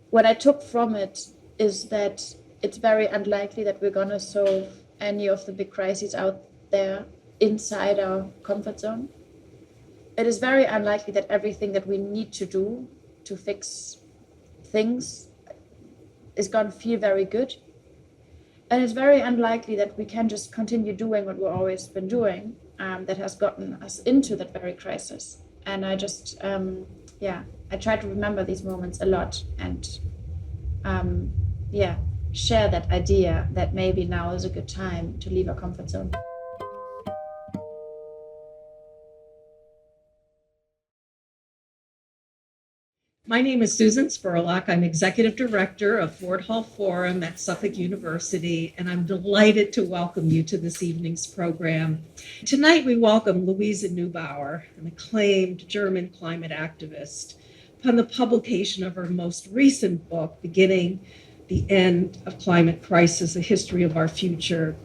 what I took from it is that it's very unlikely that we're going to solve any of the big crises out there inside our comfort zone. It is very unlikely that everything that we need to do to fix things is going to feel very good. And it's very unlikely that we can just continue doing what we've always been doing, that has gotten us into that very crisis. And I just, I try to remember these moments a lot and, share that idea that maybe now is a good time to leave our comfort zone. My name is Susan Spurlock. I'm Executive Director of Ford Hall Forum at Suffolk University, and I'm delighted to welcome you to this evening's program. Tonight, we welcome Luisa Neubauer, an acclaimed German climate activist, upon the publication of her most recent book, Beginning the End of Climate Crisis, A History of Our Future.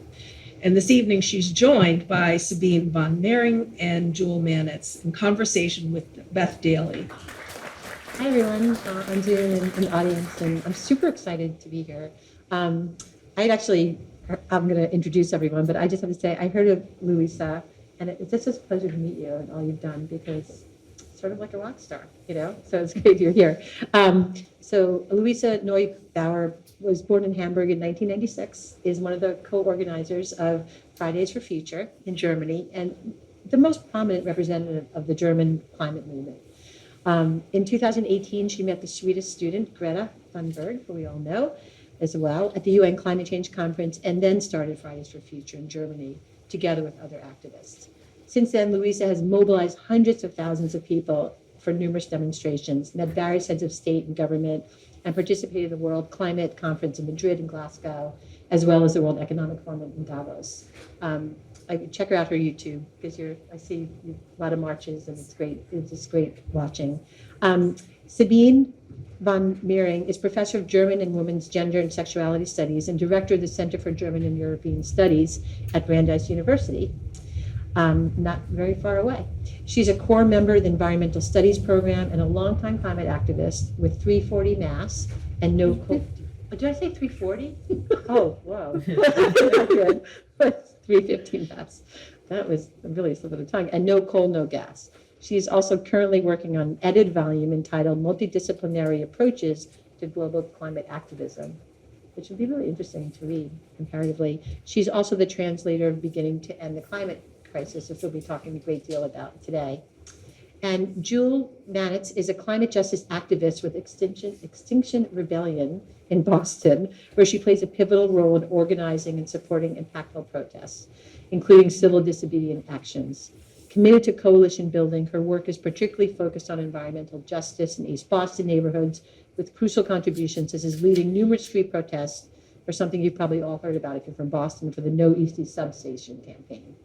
And this evening, she's joined by Sabine von Mering and Jule Manitz in conversation with Beth Daley. Hi, everyone. I'm Zoom and the audience, and I'm super excited to be here. I'm going to introduce everyone, but I just have to say, I heard of Luisa, and it's just a pleasure to meet you and all you've done, because it's sort of like a rock star, so it's great you're here. So Luisa Neubauer was born in Hamburg in 1996, is one of the co-organizers of Fridays for Future in Germany, and the most prominent representative of the German climate movement. In 2018, she met the Swedish student, Greta Thunberg, who we all know as well, at the UN Climate Change Conference, and then started Fridays for Future in Germany, together with other activists. Since then, Luisa has mobilized hundreds of thousands of people for numerous demonstrations, met various heads of state and government, and participated in the World Climate Conference in Madrid and Glasgow, as well as the World Economic Forum in Davos. I check her out her YouTube, because I see a lot of marches, and it's great. It's just great watching. Sabine von Mering is professor of German and Women's Gender and Sexuality Studies and director of the Center for German and European Studies at Brandeis University, not very far away. She's a core member of the Environmental Studies program and a longtime climate activist with 340 Mass and no. Did I say 340? Oh, wow. Good. 315 Mass. That was really a slip of the tongue. And no coal, no gas. She's also currently working on an edited volume entitled Multidisciplinary Approaches to Global Climate Activism, which would be really interesting to read comparatively. She's also the translator of Beginning to End the Climate Crisis, which we'll be talking a great deal about today. And Jule Manitz is a climate justice activist with Extinction Rebellion in Boston, where she plays a pivotal role in organizing and supporting impactful protests, including civil disobedience actions. Committed to coalition building, her work is particularly focused on environmental justice in East Boston neighborhoods, with crucial contributions such as leading numerous street protests, or something you've probably all heard about if you're from Boston, for the No Eastie Substation campaign.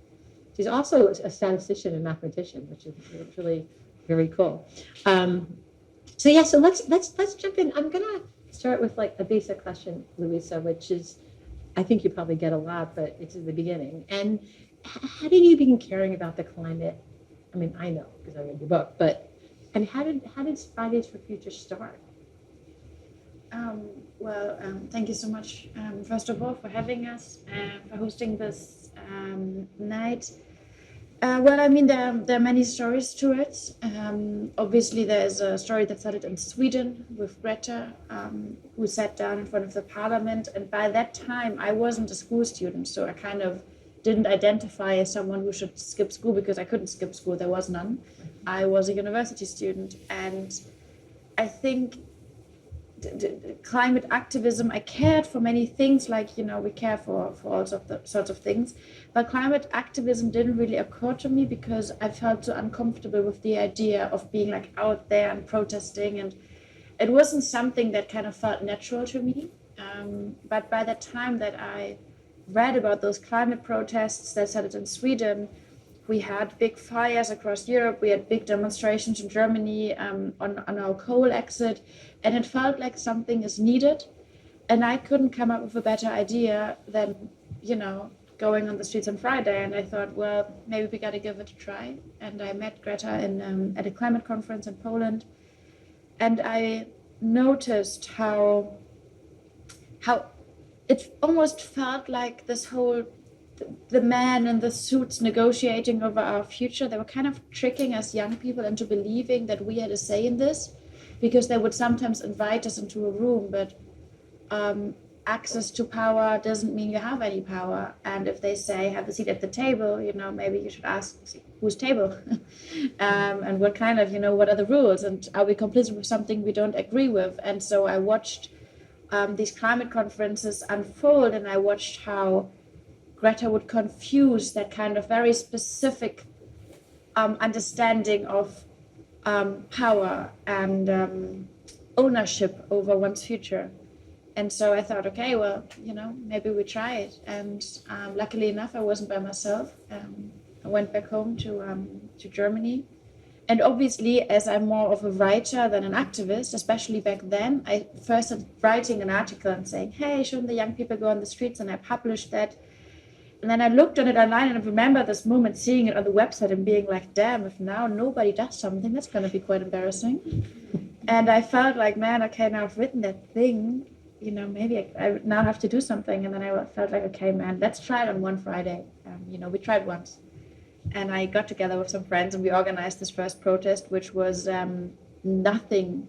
She's also a statistician and mathematician, which is really very cool. So let's jump in. I'm gonna start with like a basic question, Luisa, which is, I think you probably get a lot, but it's at the beginning. And how did you begin caring about the climate? I mean, I know because I read your book, but and how did Fridays for Future start? Thank you so much, first of all, for having us, for hosting this night. There are many stories to it. Obviously, there's a story that started in Sweden with Greta, who sat down in front of the parliament. And by that time, I wasn't a school student, so I kind of didn't identify as someone who should skip school, because I couldn't skip school. There was none. I was a university student. And I think climate activism, I cared for many things, like, we care for all sorts of things, but climate activism didn't really occur to me because I felt so uncomfortable with the idea of being like out there and protesting, and it wasn't something that kind of felt natural to me. But by the time that I read about those climate protests that started in Sweden, we had big fires across Europe. We had big demonstrations in Germany on our coal exit, and it felt like something is needed. And I couldn't come up with a better idea than, going on the streets on Friday. And I thought, well, maybe we got to give it a try. And I met Greta at a climate conference in Poland. And I noticed how it almost felt like this whole the men in the suits negotiating over our future, they were kind of tricking us young people into believing that we had a say in this, because they would sometimes invite us into a room, but access to power doesn't mean you have any power. And if they say have a seat at the table, maybe you should ask whose table, and what kind of, what are the rules, and are we complicit with something we don't agree with? And so I watched these climate conferences unfold, and I watched how Greta would confuse that kind of very specific understanding of power and ownership over one's future. And so I thought, okay, well, maybe we try it. And luckily enough, I wasn't by myself. I went back home to Germany. And obviously, as I'm more of a writer than an activist, especially back then, I first started writing an article and saying, hey, shouldn't the young people go on the streets? And I published that. And then I looked on it online, and I remember this moment, seeing it on the website and being like, damn, if now nobody does something, that's going to be quite embarrassing. And I felt like, man, okay, now I've written that thing, maybe I now have to do something. And then I felt like, okay, man, let's try it on one Friday. We tried once. And I got together with some friends, and we organized this first protest, which was nothing.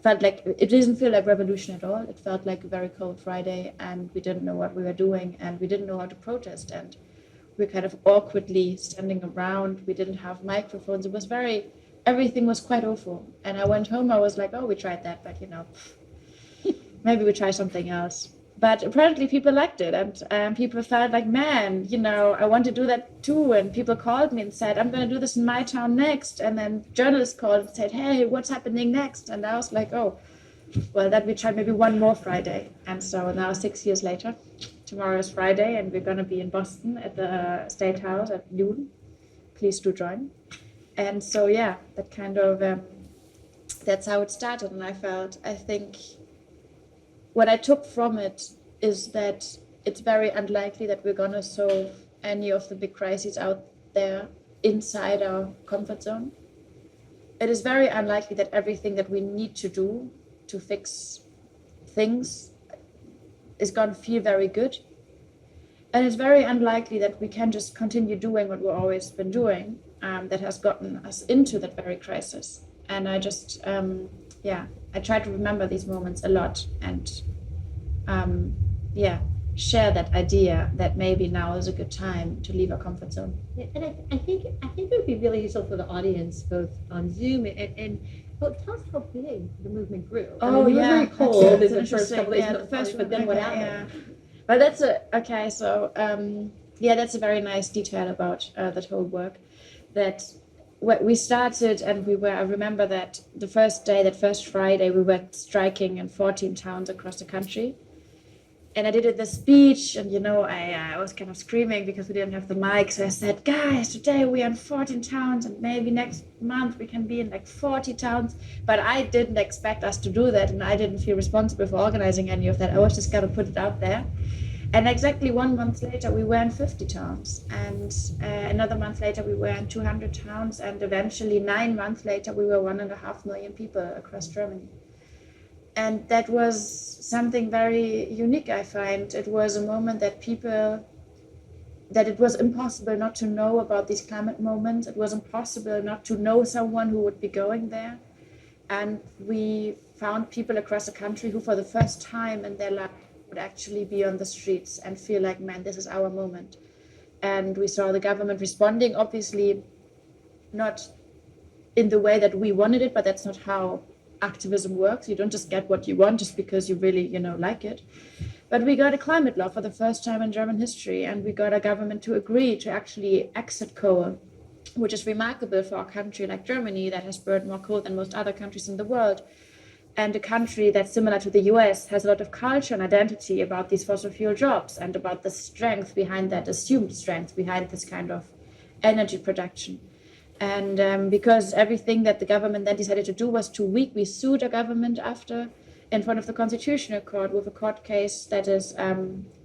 Felt like it didn't feel like revolution at all. It felt like a very cold Friday, and we didn't know what we were doing, and we didn't know how to protest, and we were kind of awkwardly standing around. We didn't have microphones. It was everything was quite awful. And I went home. I was like, oh, we tried that, but maybe we try something else. But apparently people liked it, and people felt like, man, I want to do that too. And people called me and said, I'm going to do this in my town next. And then journalists called and said, hey, what's happening next? And I was like, oh, well, that we tried maybe one more Friday. And so now 6 years later, tomorrow is Friday, and we're going to be in Boston at the State House at noon. Please do join. And so, yeah, that kind of, that's how it started. And I think, what I took from it is that it's very unlikely that we're going to solve any of the big crises out there inside our comfort zone. It is very unlikely that everything that we need to do to fix things is going to feel very good. And it's very unlikely that we can just continue doing what we've always been doing, that has gotten us into that very crisis. And I just, I try to remember these moments a lot, and share that idea that maybe now is a good time to leave our comfort zone. Yeah, and I think it would be really useful for the audience, both on Zoom and well, tell us how big the movement grew. Oh, you were very cold in the first couple days, but then what happened? Yeah. But that's that's a very nice detail about that whole work. That we started, and I remember that the first day, that first Friday, we were striking in 14 towns across the country. And I did the speech, and I was kind of screaming because we didn't have the mic. So I said, guys, today we are in 14 towns, and maybe next month we can be in like 40 towns. But I didn't expect us to do that, and I didn't feel responsible for organizing any of that. I was just going to put it out there. And exactly 1 month later, we were in 50 towns. And another month later, we were in 200 towns. And eventually, 9 months later, we were 1.5 million people across Germany. And that was something very unique, I find. It was a moment that it was impossible not to know about these climate moments. It was impossible not to know someone who would be going there. And we found people across the country who, for the first time in their life, would actually be on the streets and feel like, man, this is our moment. And we saw the government responding, obviously not in the way that we wanted it, but that's not how activism works. You don't just get what you want just because you really, like it. But we got a climate law for the first time in German history, and we got a government to agree to actually exit coal, which is remarkable for a country like Germany that has burned more coal than most other countries in the world. And a country that's similar to the US has a lot of culture and identity about these fossil fuel jobs and about the strength behind that, assumed strength behind this kind of energy production. And because everything that the government then decided to do was too weak, we sued a government after in front of the Constitutional Court with a court case that is,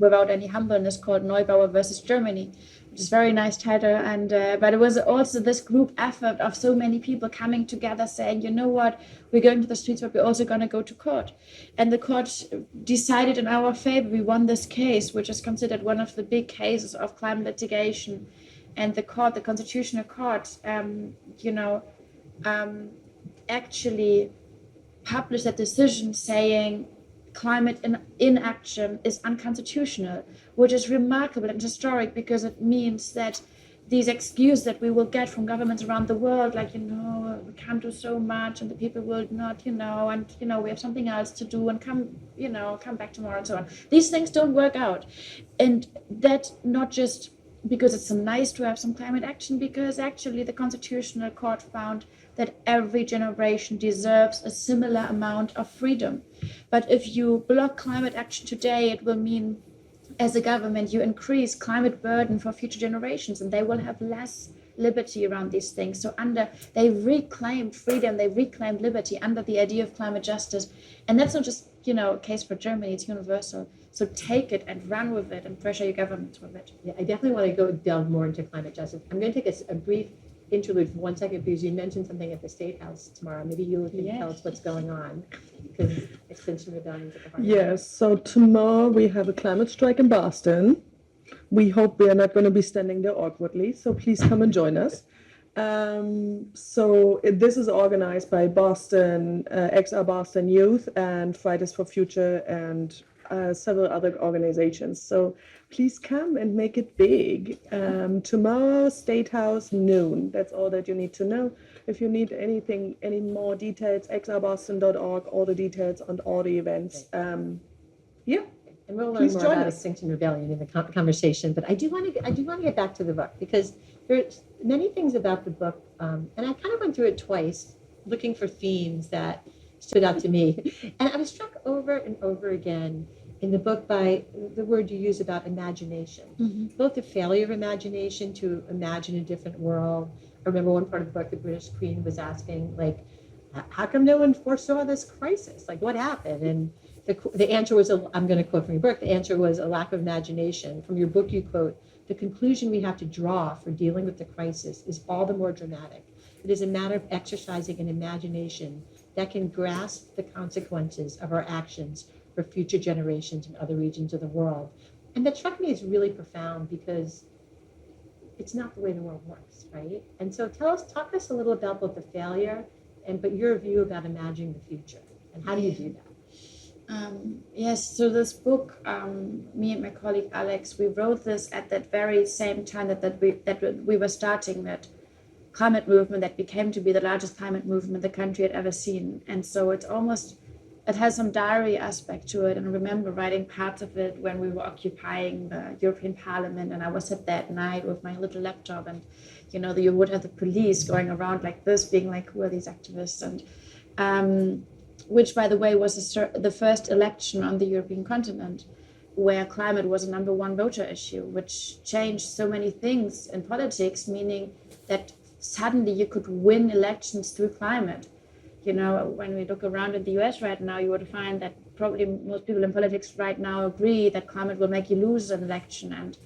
without any humbleness, called Neubauer versus Germany, which is a very nice title. And but it was also this group effort of so many people coming together saying, you know what, we're going to the streets, but we're also going to go to court. And the court decided in our favor. We won this case, which is considered one of the big cases of climate litigation. And the court, the Constitutional Court, actually published a decision saying climate inaction is unconstitutional, which is remarkable and historic because it means that these excuses that we will get from governments around the world, like, we can't do so much and the people will not, and, we have something else to do and come back tomorrow and so on. These things don't work out. And that not just because it's so nice to have some climate action, because actually the Constitutional Court found that every generation deserves a similar amount of freedom. But if you block climate action today, it will mean, as a government, you increase climate burden for future generations, and they will have less liberty around these things. So they reclaimed freedom, they reclaimed liberty under the idea of climate justice. And that's not just, a case for Germany, it's universal. So take it and run with it and pressure your governments with it. Yeah, I definitely want to delve more into climate justice. I'm going to take a brief interlude for 1 second because you mentioned something at the State House tomorrow. Maybe you can tell us what's going on, because Extinction Rebellion is at the heart. Yes, so tomorrow we have a climate strike in Boston. We hope we are not going to be standing there awkwardly, so please come and join us. This is organized by Boston, XR Boston Youth and Fridays for Future and several other organizations. So please come and make it big. Tomorrow, State House, noon. That's all that you need to know. If you need any more details, xrboston.org, all the details on all the events. And we'll learn more about Extinction Rebellion in the conversation. But I do want to get back to the book, because there's many things about the book, and I kind of went through it twice, looking for themes that stood out to me. And I was struck over and over again in the book by the word you use about imagination, both the failure of imagination to imagine a different world. I remember one part of the book, the British Queen was asking, like, how come no one foresaw this crisis? Like, what happened? And the answer was, I'm going to quote from your book, the answer was a lack of imagination. From your book, you quote, the conclusion we have to draw for dealing with the crisis is all the more dramatic. It is a matter of exercising an imagination that can grasp the consequences of our actions for future generations in other regions of the world. And that struck me as really profound, because it's not the way the world works, right? And so talk us a little about both the failure but your view about imagining the future, and how do you do that? Yes, so this book, me and my colleague Alex, we wrote this at that very same time that we were starting that climate movement that became to be the largest climate movement the country had ever seen. And so it has some diary aspect to it. And I remember writing parts of it when we were occupying the European Parliament, and I was at that night with my little laptop, and you would have the police going around like this, being like, who are these activists? And which, by the way, was the first election on the European continent where climate was a number one voter issue, which changed so many things in politics, meaning that suddenly you could win elections through climate. When we look around in the US right now, you would find that probably most people in politics right now agree that climate will make you lose an election, and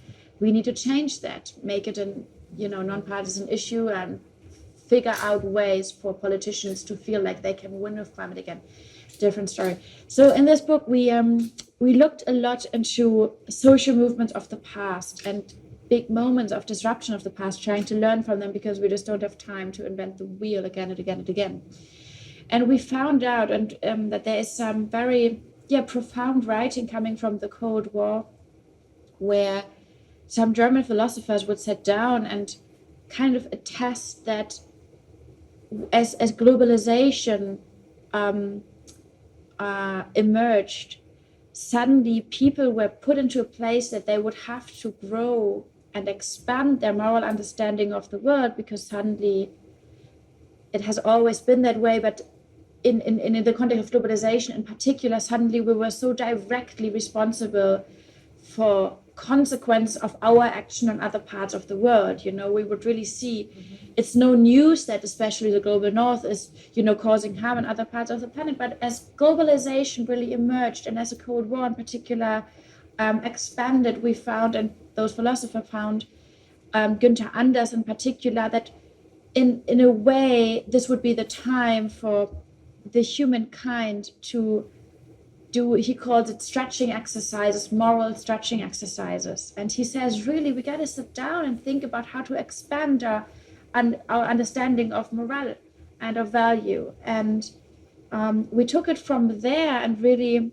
we need to change that, make it a nonpartisan issue, and figure out ways for politicians to feel like they can win with climate again. Different story. So in this book, we looked a lot into social movements of the past and big moments of disruption of the past, trying to learn from them, because we just don't have time to invent the wheel again and again and again. And we found out that there is some very profound writing coming from the Cold War, where some German philosophers would sit down and kind of attest that as globalization emerged, suddenly people were put into a place that they would have to grow and expand their moral understanding of the world, because suddenly it has always been that way, but in the context of globalization in particular, suddenly we were so directly responsible for consequence of our action on other parts of the world. We would really see it's no news that especially the global north is causing harm in other parts of the planet, but as globalization really emerged, and as the Cold War in particular expanded, we found, and those philosophers found, Günther Anders in particular, that in a way, this would be the time for the humankind to do, he calls it stretching exercises, moral stretching exercises. And he says, really, we got to sit down and think about how to expand our understanding of morale and of value. And we took it from there and really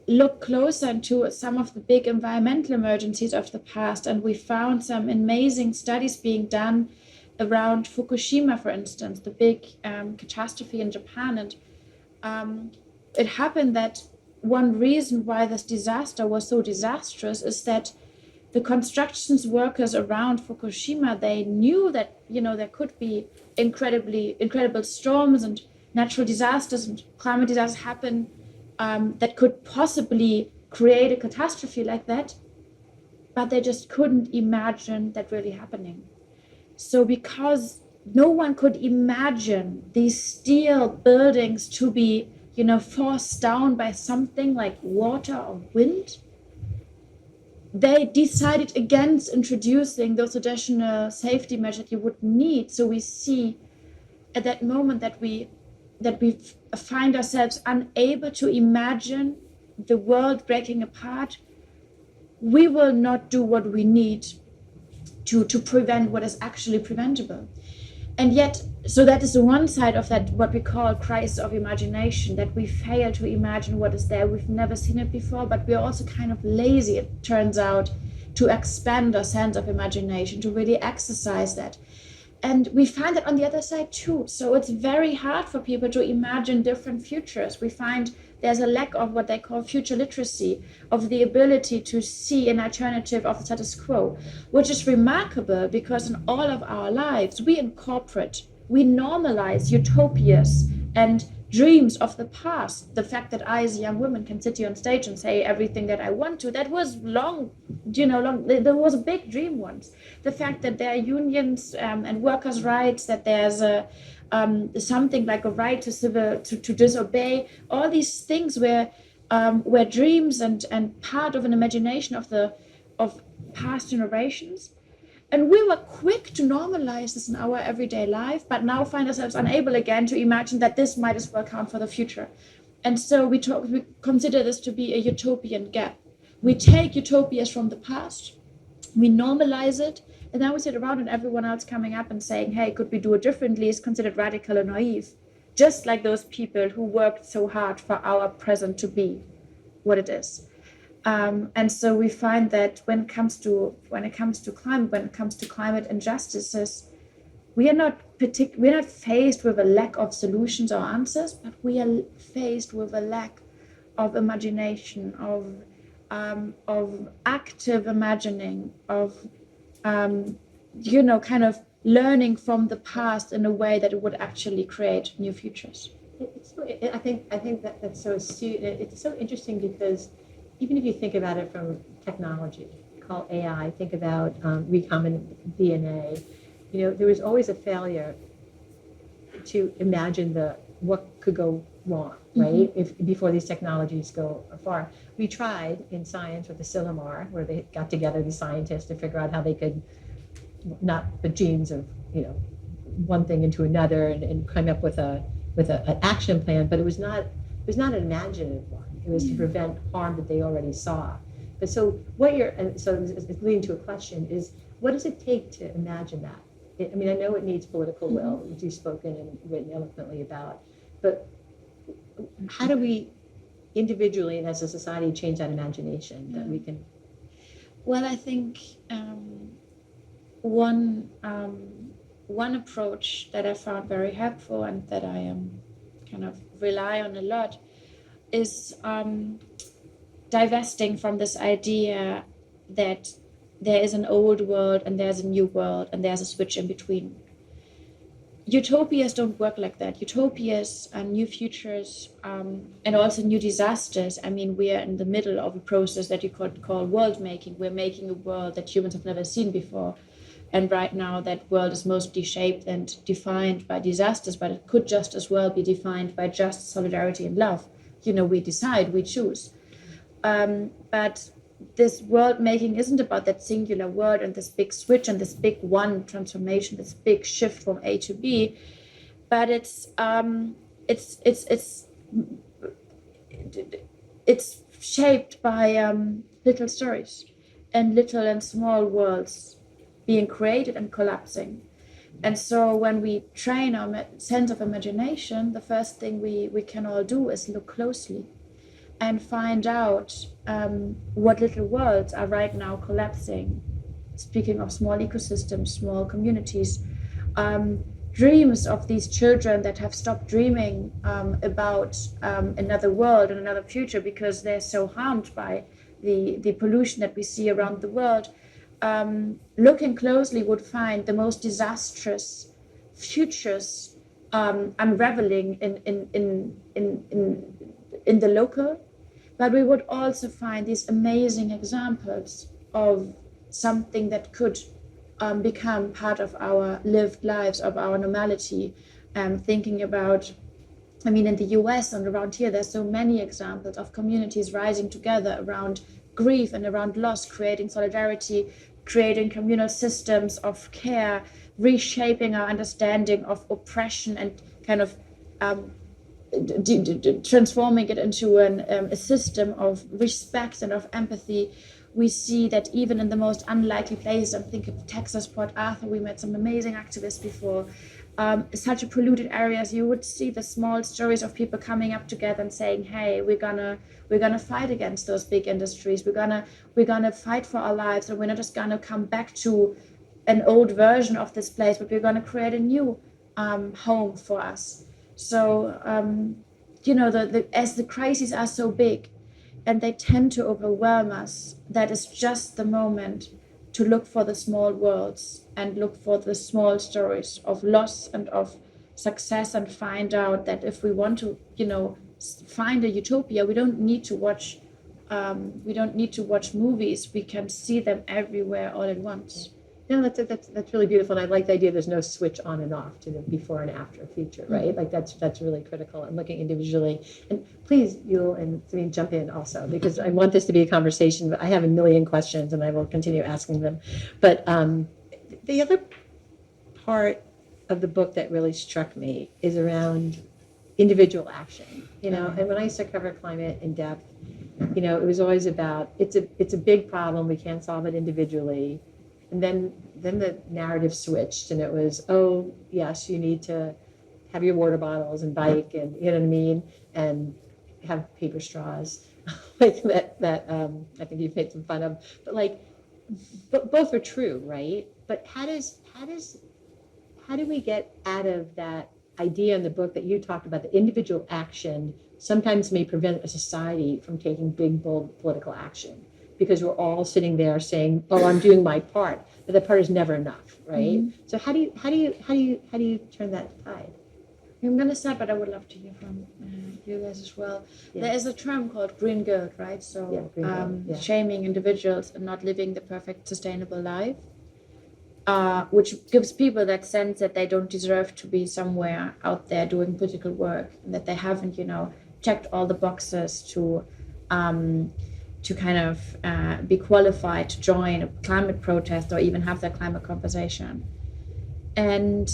looked closer into some of the big environmental emergencies of the past. And we found some amazing studies being done around Fukushima, for instance, the big catastrophe in Japan. And it happened that one reason why this disaster was so disastrous is that the constructions workers around Fukushima, they knew that, there could be incredible storms and natural disasters and climate disasters happen that could possibly create a catastrophe like that, but they just couldn't imagine that really happening. So because no one could imagine these steel buildings to be, forced down by something like water or wind, they decided against introducing those additional safety measures you would need. So we see at that moment that we find ourselves unable to imagine the world breaking apart. We will not do what we need to prevent what is actually preventable. And yet, so that is the one side of that, what we call crisis of imagination, that we fail to imagine what is there. We've never seen it before, but we're also kind of lazy, it turns out, to expand our sense of imagination, to really exercise that. And we find that on the other side too. So it's very hard for people to imagine different futures. We find there's a lack of what they call future literacy, of the ability to see an alternative of the status quo, which is remarkable because in all of our lives, we incorporate, we normalize utopias and dreams of the past. The fact that I, as a young woman, can sit here on stage and say everything that I want to, that was long, there was a big dream once. The fact that there are unions and workers' rights, that there's something like a right to disobey, all these things were dreams and part of an imagination of past generations. And we were quick to normalize this in our everyday life, but now find ourselves unable again to imagine that this might as well count for the future. And so we consider this to be a utopian gap. We take utopias from the past, we normalize it, and then we sit around and everyone else coming up and saying, hey, could we do it differently, is considered radical or naive. Just like those people who worked so hard for our present to be what it is. And so we find that when it comes to climate injustices, we are not faced with a lack of solutions or answers, but we are faced with a lack of imagination, of active imagining, of kind of learning from the past in a way that it would actually create new futures. I think that's so astute. It's so interesting because even if you think about it from technology, call AI, think about recombinant DNA, there was always a failure to imagine what could go wrong, right? Mm-hmm. Before these technologies go far. We tried in science with the Silomar, where they got together the scientists to figure out how they could not put genes of, one thing into another and come up with an action plan, but it was not an imaginative one. It was to prevent harm that they already saw. But so it's leading to a question is, what does it take to imagine that? I know it needs political will, which you've spoken and written eloquently about, but how do we individually and as a society change that imagination that we can? Well, I think one approach that I found very helpful and that I kind of rely on a lot is divesting from this idea that there is an old world and there's a new world and there's a switch in between. Utopias don't work like that. Utopias and new futures and also new disasters. We are in the middle of a process that you could call world making. We're making a world that humans have never seen before. And right now that world is mostly shaped and defined by disasters, but it could just as well be defined by just solidarity and love. We decide, we choose. But this world making isn't about that singular word and this big switch and this big one transformation, this big shift from A to B, but it's shaped by little stories and little and small worlds being created and collapsing. And so when we train our sense of imagination, the first thing we can all do is look closely and find out what little worlds are right now collapsing. Speaking of small ecosystems, small communities, dreams of these children that have stopped dreaming about another world and another future because they're so harmed by the pollution that we see around the world. Looking closely would find the most disastrous futures unraveling in the local, but we would also find these amazing examples of something that could become part of our lived lives, of our normality. Thinking about, I mean, in the US and around here, there's so many examples of communities rising together around grief and around loss, creating solidarity, creating communal systems of care, reshaping our understanding of oppression and kind of transforming it into a system of respect and of empathy. We see that even in the most unlikely places, I'm thinking of Texas, Port Arthur, we met some amazing activists before, such a polluted areas, you would see the small stories of people coming up together and saying, hey, we're gonna fight against those big industries, we're gonna fight for our lives, and we're not just gonna come back to an old version of this place, but we're gonna create a new home for us. So as the crises are so big and they tend to overwhelm us, that is just the moment to look for the small worlds and look for the small stories of loss and of success, and find out that if we want to, find a utopia, we don't need to watch movies. We can see them everywhere all at once. No, that's really beautiful, and I like the idea there's no switch on and off to the before and after future, right? Like that's really critical, and looking individually. And please, Jule and Sabine, jump in also, because I want this to be a conversation, but I have a million questions and I will continue asking them. But the other part of the book that really struck me is around individual action, and when I used to cover climate in depth, it was always about, it's a big problem, we can't solve it individually. And then the narrative switched, and it was, oh yes, you need to have your water bottles and bike, and you know what I mean, and have paper straws, like that. I think you've made some fun of, but both are true, right? But how do we get out of that idea in the book that you talked about, the individual action sometimes may prevent a society from taking big, bold political action? Because we're all sitting there saying, "Oh, I'm doing my part," but that part is never enough, right? Mm-hmm. So how do you turn that tide? I'm going to start, but I would love to hear from you guys as well. Yeah. There is a term called green guilt, right? So shaming individuals and not living the perfect, sustainable life, which gives people that sense that they don't deserve to be somewhere out there doing political work, and that they haven't, checked all the boxes to kind of be qualified to join a climate protest or even have that climate conversation. And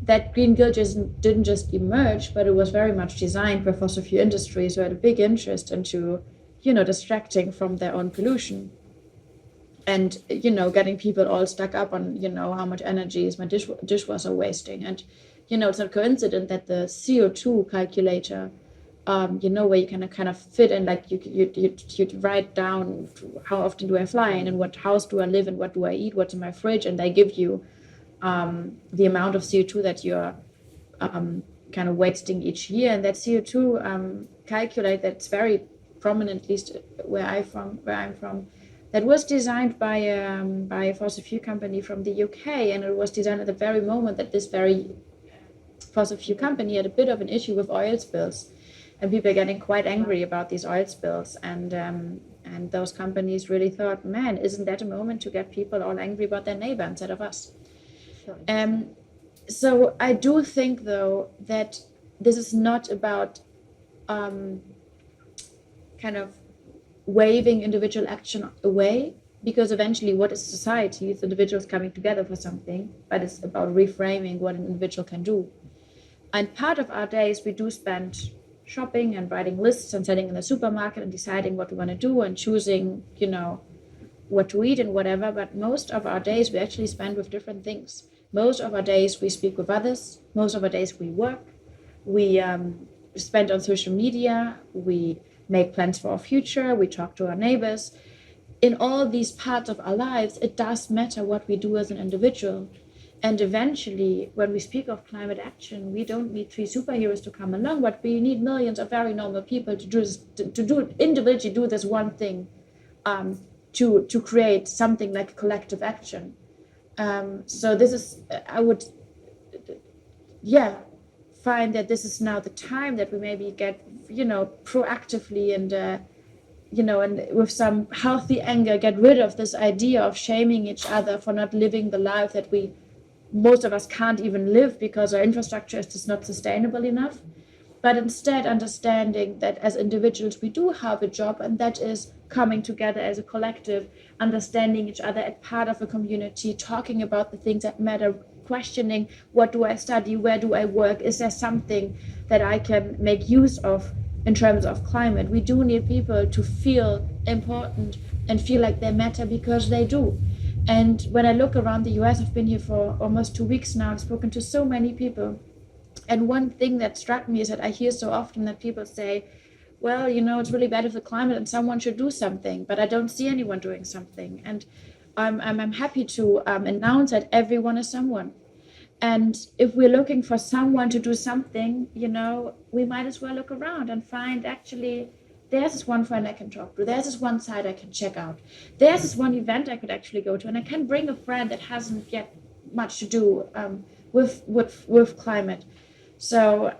that green guilt didn't just emerge, but it was very much designed by fossil fuel industries who had a big interest into, distracting from their own pollution. And, getting people all stuck up on, how much energy is my dishwasher wasting. And, it's not a coincidence that the CO2 calculator, where you can kind of fit in, like you'd write down how often do I fly in, and what house do I live in, what do I eat, what's in my fridge, and they give you the amount of CO2 that you're kind of wasting each year. And that CO2 calculate that's very prominent, at least where I'm from, that was designed by a fossil fuel company from the UK, and it was designed at the very moment that this very fossil fuel company had a bit of an issue with oil spills. And people are getting quite angry about these oil spills, and those companies really thought, man, isn't that a moment to get people all angry about their neighbor instead of us? So I do think, though, that this is not about kind of waving individual action away, because eventually what is society? It's individuals coming together for something, but it's about reframing what an individual can do. And part of our days we do spend shopping and writing lists and sitting in the supermarket and deciding what we want to do and choosing, what to eat and whatever. But most of our days we actually spend with different things. Most of our days we speak with others. Most of our days we work. We spend on social media. We make plans for our future. We talk to our neighbors. In all these parts of our lives, it does matter what we do as an individual. And eventually, when we speak of climate action, we don't need 3 superheroes to come along, but we need millions of very normal people to individually do this one thing, to create something like a collective action. So this is, I would, find that this is now the time that we maybe get, proactively and, and with some healthy anger, get rid of this idea of shaming each other for not living the life that most of us can't even live because our infrastructure is just not sustainable enough. But instead understanding that as individuals we do have a job, and that is coming together as a collective, understanding each other as part of a community, talking about the things that matter, questioning what do I study, where do I work, is there something that I can make use of in terms of climate. We do need people to feel important and feel like they matter, because they do. And when I look around the US, I've been here for almost 2 weeks now, I've spoken to so many people. And one thing that struck me is that I hear so often that people say, well, it's really bad with the climate and someone should do something, but I don't see anyone doing something. And I'm happy to announce that everyone is someone. And if we're looking for someone to do something, we might as well look around and find actually there's this one friend I can talk to. There's this one site I can check out. There's this one event I could actually go to. And I can bring a friend that hasn't yet much to do with climate. So,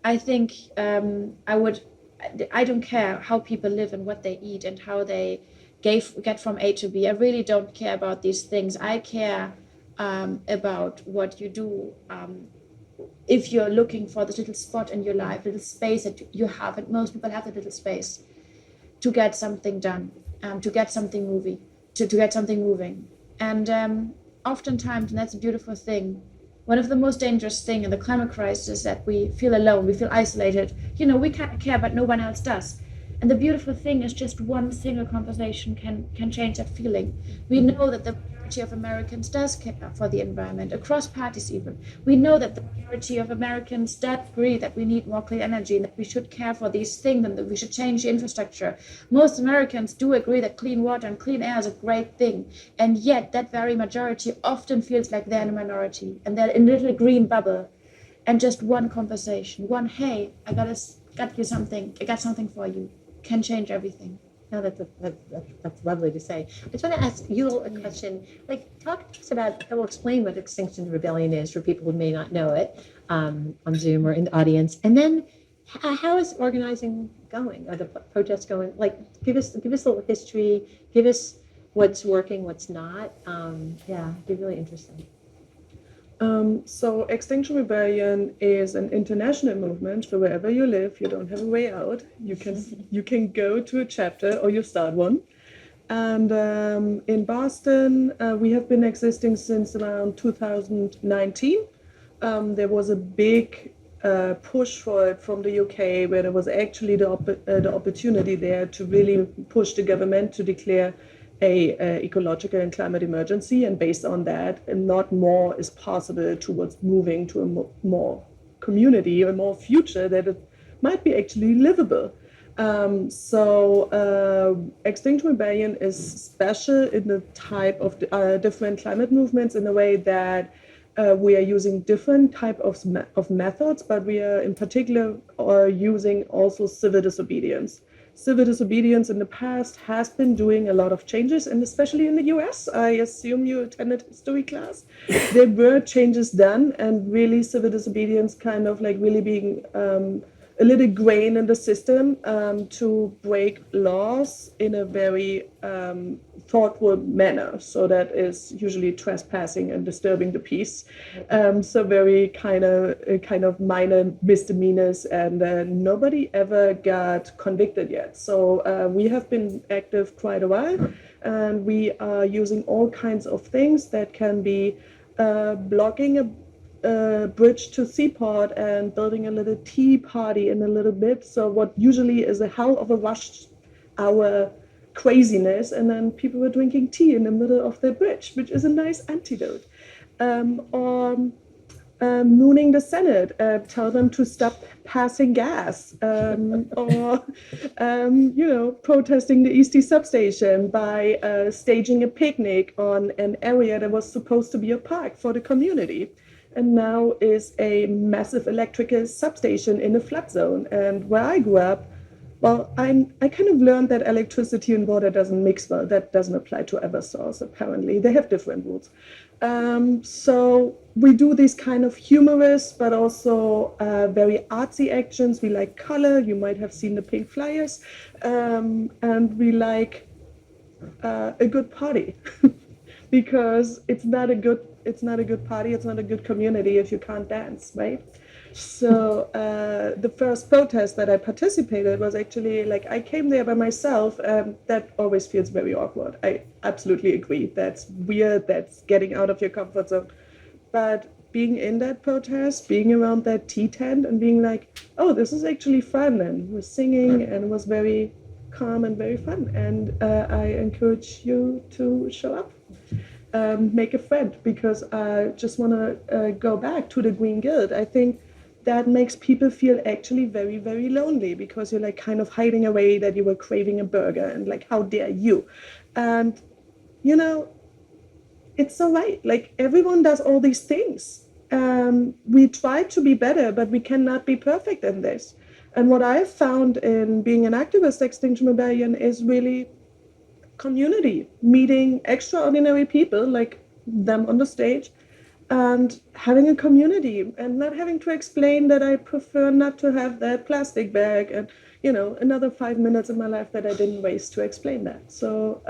I think I don't care how people live and what they eat and how they get from A to B. I really don't care about these things. I care about what you do. If you're looking for this little spot in your life, little space that you have, and most people have a little space to get something done, to get something moving, to get something moving. And oftentimes, and that's a beautiful thing, one of the most dangerous things in the climate crisis is that we feel alone, we feel isolated. We kind of care, but no one else does. And the beautiful thing is just one single conversation can change that feeling. We know that the majority of Americans does care for the environment, across parties even. We know that the majority of Americans does agree that we need more clean energy and that we should care for these things and that we should change the infrastructure. Most Americans do agree that clean water and clean air is a great thing. And yet that very majority often feels like they're in a minority and they're in a little green bubble. And just one conversation, hey, I got you something, I got something for you, can change everything. No, that's lovely to say. I just want to ask you a question. Talk to us about, I will explain what Extinction Rebellion is for people who may not know it on Zoom or in the audience. And then how is organizing going? Are the protests going? Give us a little history. Give us what's working, what's not. It'd be really interesting. So Extinction Rebellion is an international movement. So wherever you live, you don't have a way out. You can go to a chapter or you start one. And in Boston, we have been existing since around 2019. There was a big push for it from the UK, where there was actually the opportunity there to really push the government to declare a ecological and climate emergency, and based on that, and not more is possible towards moving to a more community, a more future that it might be actually livable. Extinction Rebellion is special in the type of different climate movements in the way that we are using different type of methods, but we are in particular using also civil disobedience. Civil disobedience in the past has been doing a lot of changes, and especially in the US, I assume you attended history class. There were changes done, and really civil disobedience kind of really being a little grain in the system to break laws in a very thoughtful manner. So that is usually trespassing and disturbing the peace. So very kind of minor misdemeanors, and nobody ever got convicted yet. So we have been active quite a while, and we are using all kinds of things that can be blocking a bridge to Seaport and building a little tea party in a little bit. So what usually is a hell of a rush hour craziness, and then people were drinking tea in the middle of the bridge, which is a nice antidote. Or mooning the Senate, tell them to stop passing gas, or protesting the Eastie substation by staging a picnic on an area that was supposed to be a park for the community, and now is a massive electrical substation in a flood zone. And where I grew up, well, I kind of learned that electricity and water doesn't mix well. That doesn't apply to Eversource, apparently. They have different rules. So we do these kind of humorous, but also very artsy actions. We like color. You might have seen the pink flyers. And we like a good party because it's not a good party. It's not a good community if you can't dance, right? So the first protest that I participated was actually I came there by myself. That always feels very awkward. I absolutely agree. That's weird. That's getting out of your comfort zone. But being in that protest, being around that tea tent and being oh, this is actually fun, and we're singing, and it was very calm and very fun. And I encourage you to show up. Make a friend, because I just want to go back to the Green Guild. I think that makes people feel actually very, very lonely, because you're kind of hiding away that you were craving a burger, and how dare you? And it's so right. Everyone does all these things. We try to be better, but we cannot be perfect in this. And what I've found in being an activist, Extinction Rebellion, is really community, meeting extraordinary people like them on the stage, and having a community, and not having to explain that I prefer not to have that plastic bag, and another 5 minutes of my life that I didn't waste to explain that. So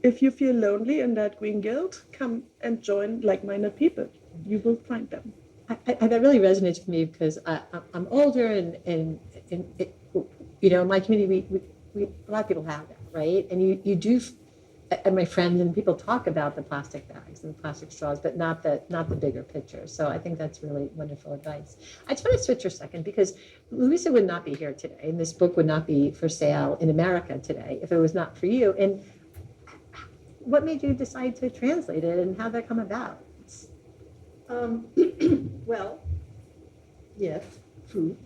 if you feel lonely in that Green Guild, come and join like-minded people. You will find them. That really resonates with me, because I'm older, and in my community, we a lot of people have that, right? And you do, and my friends and people talk about the plastic bags and the plastic straws, but not the bigger picture. So I think that's really wonderful advice. I just want to switch for a second, because Luisa would not be here today, and this book would not be for sale in America today if it was not for you. And what made you decide to translate it, and how'd that come about? Well, yes, food.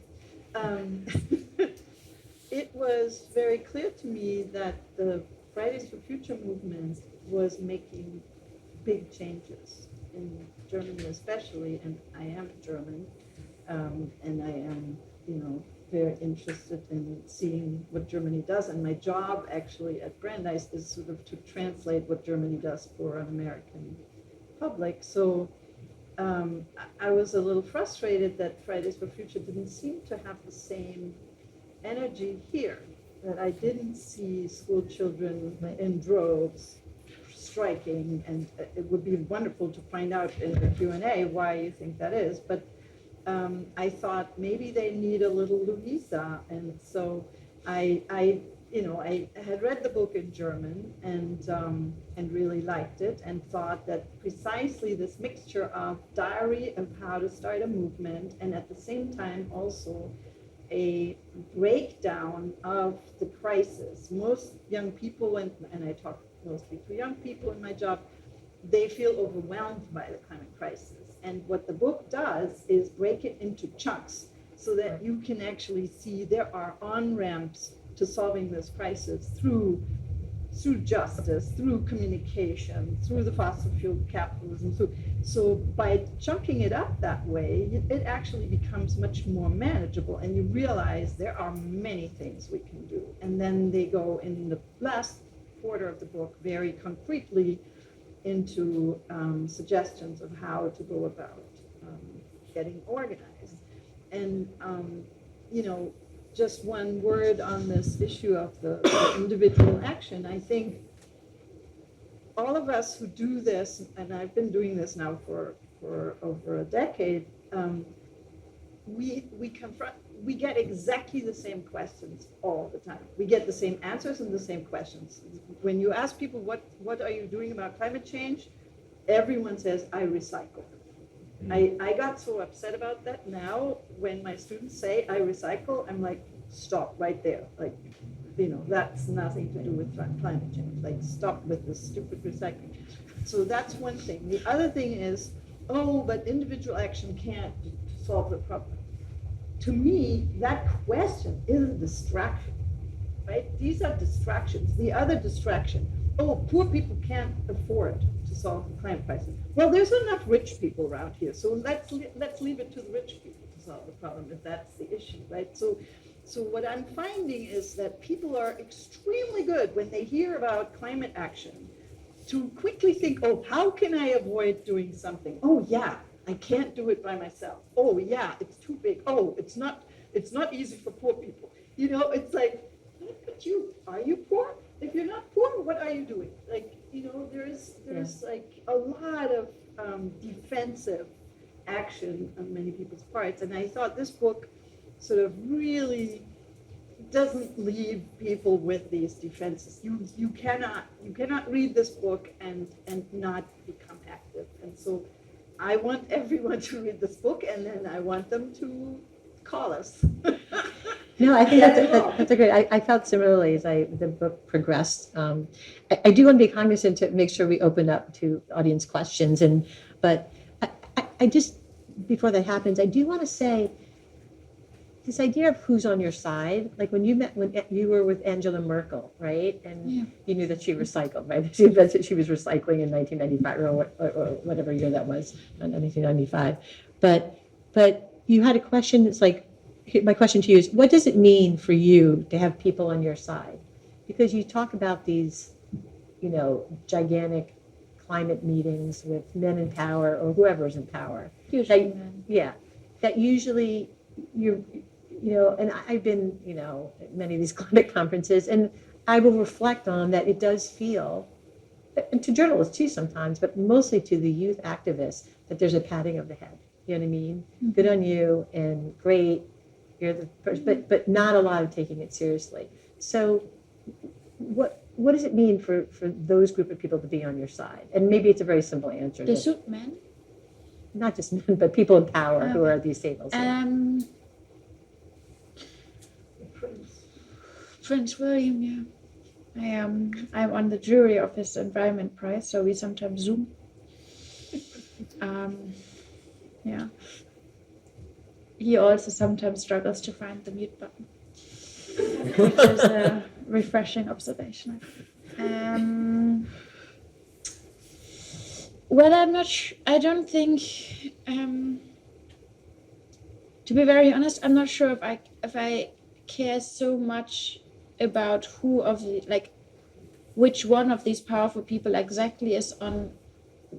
It was very clear to me that the Fridays for Future movement was making big changes in Germany, especially, and I am German, and I am, very interested in seeing what Germany does. And my job actually at Brandeis is sort of to translate what Germany does for an American public. So I was a little frustrated that Fridays for Future didn't seem to have the same energy here, that I didn't see school children in droves striking, and it would be wonderful to find out in the Q&A why you think that is, but I thought maybe they need a little Luisa, and so I had read the book in German and really liked it, and thought that precisely this mixture of diary of how to start a movement, and at the same time also a breakdown of the crisis. Most young people, and I talk mostly to young people in my job, they feel overwhelmed by the climate crisis. And what the book does is break it into chunks so that you can actually see there are on-ramps to solving this crisis through justice, through communication, through the fossil fuel capitalism. So by chunking it up that way, it actually becomes much more manageable, and you realize there are many things we can do. And then they go in the last quarter of the book very concretely into suggestions of how to go about getting organized. And just one word on this issue of the individual action. I think all of us who do this, and I've been doing this now for over a decade, we get exactly the same questions all the time. We get the same answers and the same questions. When you ask people, what are you doing about climate change? Everyone says, I recycle. I got so upset about that now. When my students say I recycle, I'm like, stop right there. Like, that's nothing to do with climate change. Like, stop with this stupid recycling. So that's one thing. The other thing is, but individual action can't solve the problem. To me, that question is a distraction, right? These are distractions. The other distraction, poor people can't afford to solve the climate crisis. Well, there's enough rich people around here, so let's leave it to the rich people to solve the problem if that's the issue, right? So what I'm finding is that people are extremely good when they hear about climate action to quickly think, how can I avoid doing something? Yeah, I can't do it by myself. Yeah, it's too big. It's not easy for poor people. It's like, but are you poor? If you're not poor, what are you doing? Like, there's like a lot of defensive action on many people's parts. And I thought this book sort of really doesn't leave people with these defenses. You cannot read this book and not become active. And so I want everyone to read this book, and then I want them to call us. No, I think that's a great. I felt similarly as the book progressed. I do want to be cognizant to make sure we open up to audience questions, but I just, before that happens, I do want to say this idea of who's on your side. Like when you were with Angela Merkel, right? And you knew that she recycled, right? She was recycling in 1995 or whatever year that was, 1995. But you had a question that's like, my question to you is, what does it mean for you to have people on your side? Because you talk about these, gigantic climate meetings with men in power or whoever's in power. Usually men. Yeah, that usually and I've been, at many of these climate conferences, and I will reflect on that. It does feel, and to journalists too sometimes, but mostly to the youth activists, that there's a patting of the head. You know what I mean? Mm-hmm. Good on you, and great. You're the first, but not a lot of taking it seriously. So what does it mean for those group of people to be on your side? And maybe it's a very simple answer. The suit men? Not just men, but people in power who are at these tables. Prince William, yeah. I'm on the jury of his Environment Prize, so we sometimes Zoom. Yeah. He also sometimes struggles to find the mute button, which is a refreshing observation. Well, I'm not. I don't think. To be very honest, I'm not sure if I care so much about which one of these powerful people exactly is on,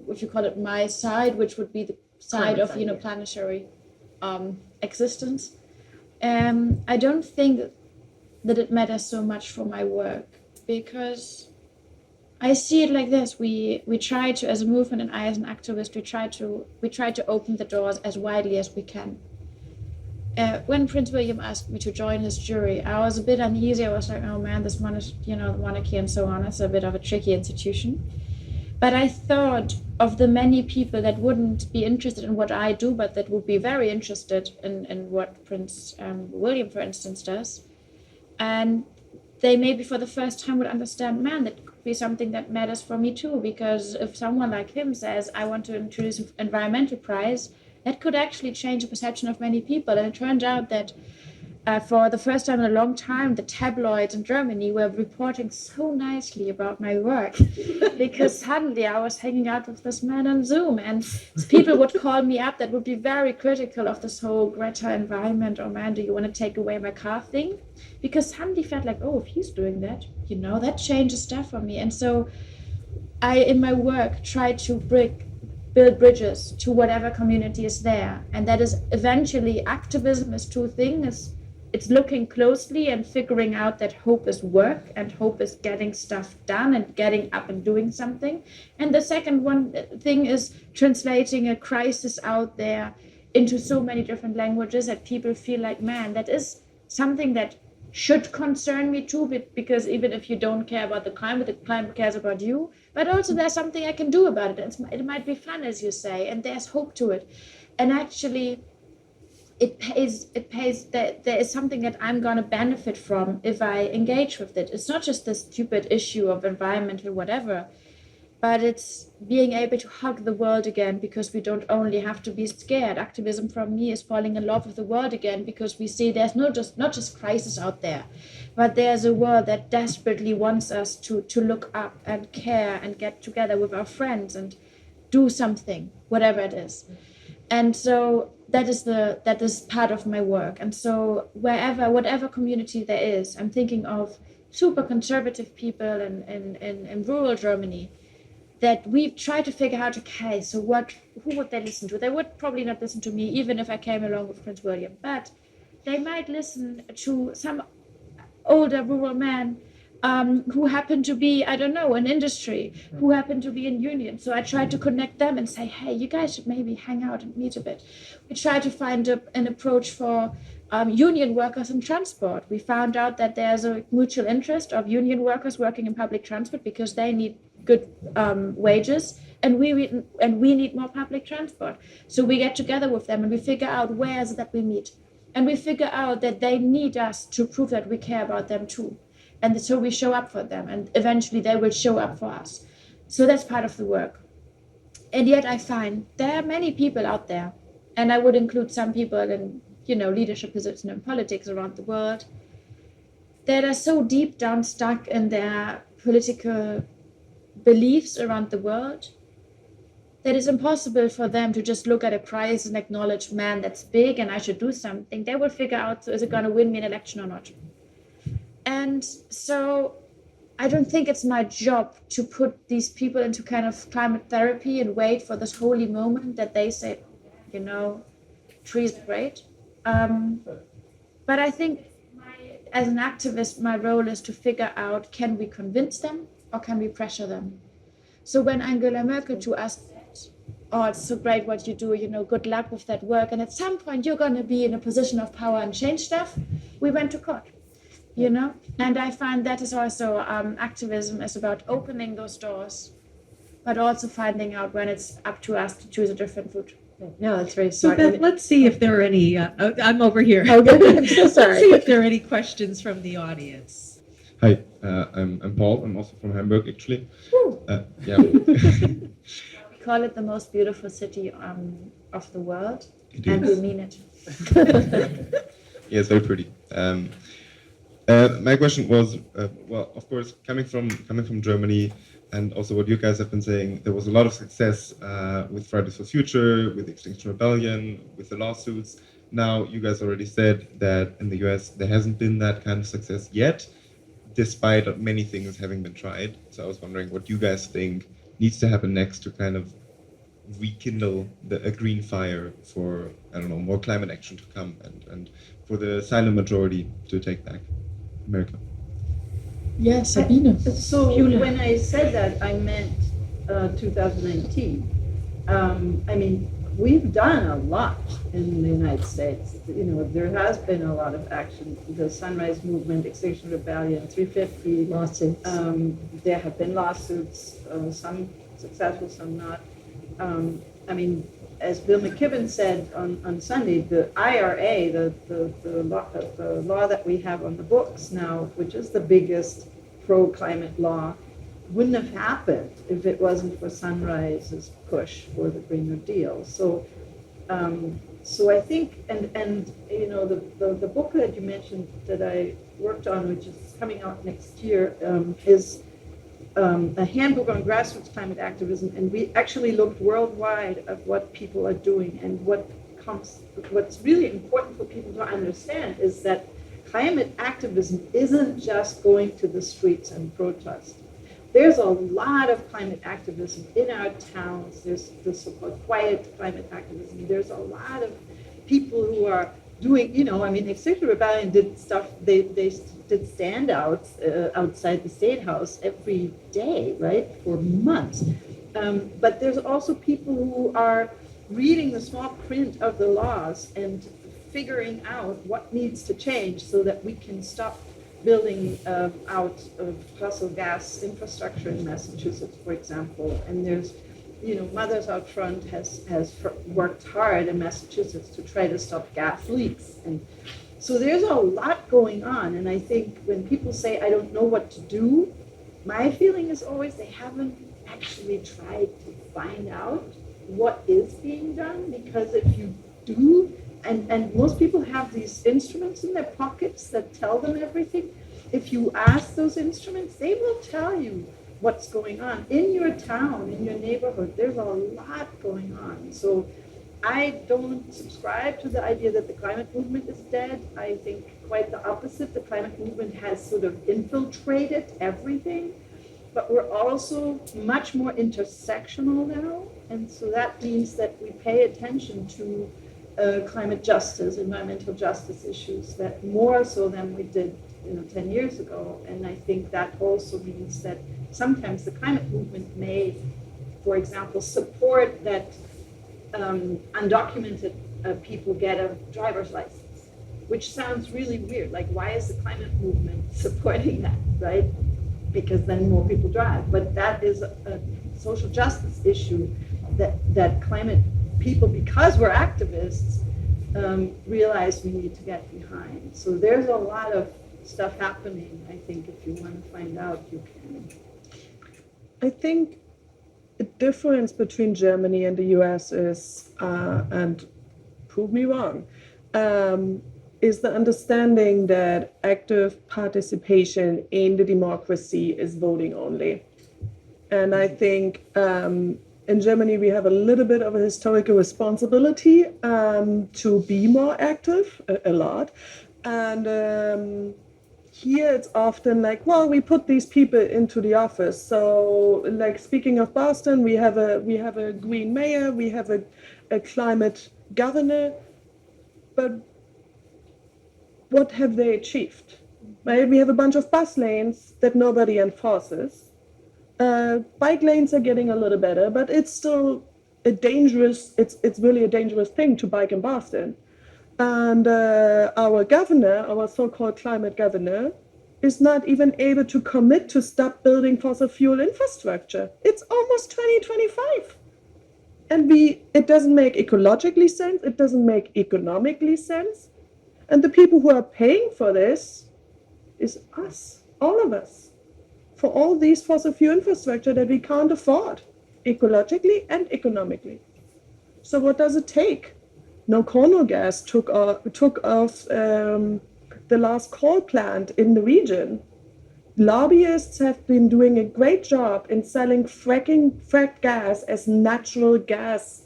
if you call it my side, which would be the side of planetary existence. I don't think that it matters so much for my work, because I see it like this. We try to, as a movement, and I as an activist, we try to open the doors as widely as we can. When Prince William asked me to join his jury, I was a bit uneasy. I was like, oh man, this the monarchy and so on, it's a bit of a tricky institution. But I thought of the many people that wouldn't be interested in what I do, but that would be very interested in what Prince William, for instance, does. And they maybe for the first time would understand, man, that could be something that matters for me too. Because if someone like him says, I want to introduce an environmental prize, that could actually change the perception of many people. And it turned out that for the first time in a long time, the tabloids in Germany were reporting so nicely about my work, because suddenly I was hanging out with this man on Zoom, and people would call me up that would be very critical of this whole Greta environment, or man, do you want to take away my car thing? Because suddenly felt like, if he's doing that, that changes stuff for me. And so I, in my work, try to build bridges to whatever community is there. And that is eventually, activism is two things. it's looking closely and figuring out that hope is work and hope is getting stuff done and getting up and doing something. And the second one thing is translating a crisis out there into so many different languages that people feel like, man, that is something that should concern me too, because even if you don't care about the climate cares about you, but also there's something I can do about it. It might be fun, as you say, and there's hope to it. And actually, it pays that there is something that I'm going to benefit from if I engage with it. It's not just this stupid issue of environmental whatever, but it's being able to hug the world again, because we don't only have to be scared. Activism for me is falling in love with the world again, because we see there's not just crisis out there, but there's a world that desperately wants us to look up and care and get together with our friends and do something, whatever it is. And so that is part of my work. And so whatever community there is, I'm thinking of super conservative people in rural Germany, that we've tried to figure out, okay, so who would they listen to? They would probably not listen to me, even if I came along with Prince William, but they might listen to some older rural man who happened to be, I don't know, in industry, who happened to be in union. So I tried to connect them and say, hey, you guys should maybe hang out and meet a bit. We tried to find an approach for union workers in transport. We found out that there's a mutual interest of union workers working in public transport because they need good wages, and we need more public transport. So we get together with them and we figure out where is it that we meet, and we figure out that they need us to prove that we care about them too, and so we show up for them, and eventually they will show up for us. So that's part of the work. And yet I find there are many people out there, and I would include some people in leadership positions in politics around the world, that are so deep down stuck in their political beliefs around the world that it's impossible for them to just look at a crisis and acknowledge, man, that's big and I should do something. They will figure out, so is it going to win me an election or not? And so I don't think it's my job to put these people into kind of climate therapy and wait for this holy moment that they say, trees are great. But I think as an activist, my role is to figure out, can we convince them or can we pressure them? So when Angela Merkel to us said, oh, it's so great what you do, good luck with that work, and at some point you're going to be in a position of power and change stuff, we went to court, And I find that is also, activism is about opening those doors, but also finding out when it's up to us to choose a different route. No, that's very So smart. Beth, let's see if there are any, I'm over here. Oh, good. I'm so Let's sorry. see if there are any questions from the audience. Hi, I'm Paul. I'm also from Hamburg, actually. Yeah. We call it the most beautiful city of the world, and we mean it. Yeah, it's very pretty. My question was, well, of course, coming from Germany, and also what you guys have been saying, there was a lot of success with Fridays for Future, with Extinction Rebellion, with the lawsuits. Now, you guys already said that in the US, there hasn't been that kind of success yet, despite many things having been tried. So I was wondering what you guys think needs to happen next to kind of rekindle a green fire for, I don't know, more climate action to come and for the silent majority to take back America. Yeah, Sabine. So when I said that, I meant 2019. I mean, we've done a lot in the United States. There has been a lot of action. The Sunrise Movement, Extinction Rebellion, 350 Lawsuits. There have been lawsuits, some successful, some not. I mean, as Bill McKibben said on Sunday, the IRA, the law that we have on the books now, which is the biggest pro-climate law, wouldn't have happened if it wasn't for Sunrise's push for the Green New Deal. So I think, and the book that you mentioned that I worked on, which is coming out next year, is a handbook on grassroots climate activism, and we actually looked worldwide at what people are doing, and what's really important for people to understand is that climate activism isn't just going to the streets and protest. There's a lot of climate activism in our towns. There's the so-called quiet climate activism. There's a lot of people who are doing, Extinction Rebellion did stuff, they did standouts outside the State House every day, right, for months. But there's also people who are reading the small print of the laws and figuring out what needs to change so that we can stop building out of fossil gas infrastructure in Massachusetts, for example. And there's, Mothers Out Front has worked hard in Massachusetts to try to stop gas leaks. And so there's a lot going on. And I think when people say, I don't know what to do, my feeling is always they haven't actually tried to find out what is being done. Because if you do, and most people have these instruments in their pockets that tell them everything. If you ask those instruments, they will tell you what's going on in your town, in your neighborhood. There's a lot going on. So I don't subscribe to the idea that the climate movement is dead. I think quite the opposite. The climate movement has sort of infiltrated everything, but we're also much more intersectional now. And so that means that we pay attention to climate justice, environmental justice issues, that more so than we did 10 years ago. And I think that also means that sometimes the climate movement may, for example, support that undocumented people get a driver's license, which sounds really weird. Like, why is the climate movement supporting that, right? Because then more people drive. But that is a social justice issue that climate people, because we're activists, realize we need to get behind. So there's a lot of stuff happening. I think if you want to find out, you can. I think the difference between Germany and the US is, and prove me wrong, is the understanding that active participation in the democracy is voting only. And I think in Germany, we have a little bit of a historical responsibility to be more active, a lot. And here it's often like, well, we put these people into the office. So, like, speaking of Boston, we have a green mayor, we have a climate governor, but what have they achieved? Right? We have a bunch of bus lanes that nobody enforces. Bike lanes are getting a little better, but it's still it's really a dangerous thing to bike in Boston. And our governor, our so-called climate governor, is not even able to commit to stop building fossil fuel infrastructure. It's almost 2025. And it doesn't make ecologically sense, it doesn't make economically sense. And the people who are paying for this is us, all of us, for all these fossil fuel infrastructure that we can't afford, ecologically and economically. So what does it take? No coal gas took off the last coal plant in the region. Lobbyists have been doing a great job in selling fracked gas as natural gas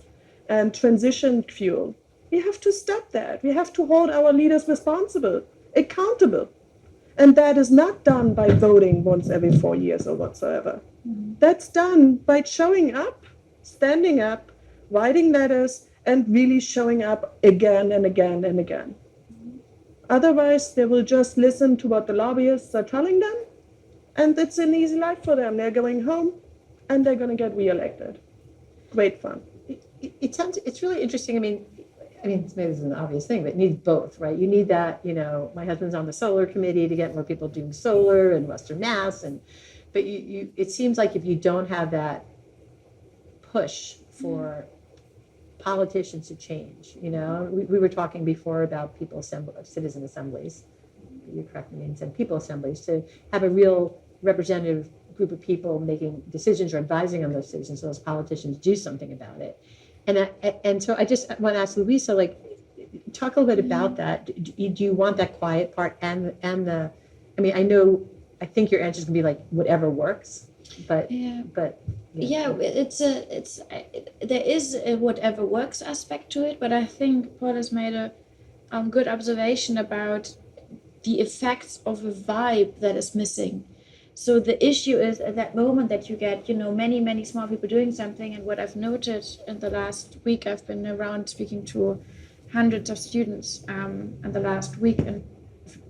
and transition fuel. We have to stop that. We have to hold our leaders responsible, accountable. And that is not done by voting once every 4 years or whatsoever. Mm-hmm. That's done by showing up, standing up, writing letters, and really showing up again and again and again. Mm-hmm. Otherwise, they will just listen to what the lobbyists are telling them, and it's an easy life for them. They're going home, and they're going to get reelected. Great fun. It's really interesting. I mean, maybe this is an obvious thing, but it needs both, right? You need that, my husband's on the solar committee to get more people doing solar in Western Mass. But it seems like if you don't have that push for politicians to change, we were talking before about citizen assemblies, you correct me and said people assemblies, to have a real representative group of people making decisions or advising on those decisions so those politicians do something about it. And so I just want to ask Luisa, talk a little bit about that. Do you want that quiet part and the? I think your answer is gonna be whatever works, but yeah. Yeah, there is a whatever works aspect to it, but I think Paul has made a good observation about the effects of a vibe that is missing. So the issue is at that moment that you get, many small people doing something. And what I've noted in the last week, I've been around speaking to hundreds of students in the last week in